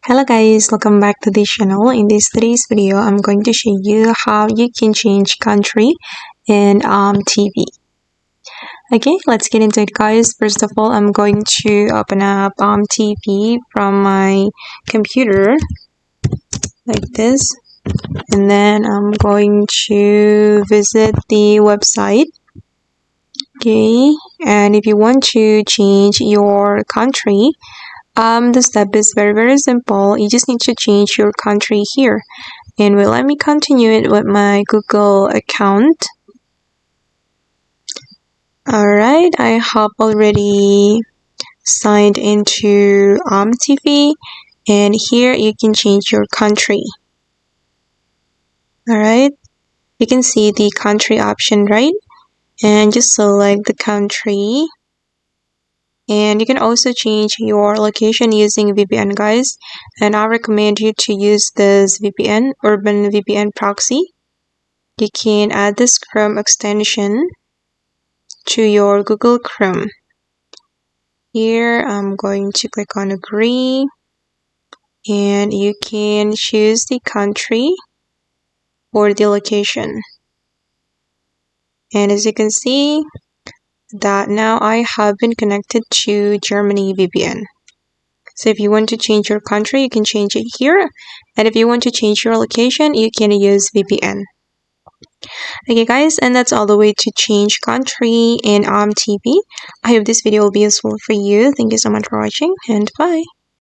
Hello guys, welcome back to this channel. In today's video, I'm going to show you how you can change country in OME TV. Okay, let's get into it guys. First of all, I'm going to open up OME TV from my computer like this. And then I'm going to visit the website. Okay, and if you want to change your country, the step is very simple. You just need to change your country here, and let me continue it with my Google account. Alright, I have already signed into OME TV, and here you can change your country. Alright, you can see the country option, right? And just select the country. And you can also change your location using VPN guys, and I recommend you to use this VPN, Urban VPN proxy. You can add this Chrome extension to your Google Chrome. Here I'm going to click on agree, and you can choose the country or the location. And as you can see, that now I have been connected to Germany VPN. So if you want to change your country, you can change it here. And if you want to change your location, you can use VPN. Okay guys, and that's all the way to change country in OME TV. I hope this video will be useful for you. Thank you so much for watching, and bye.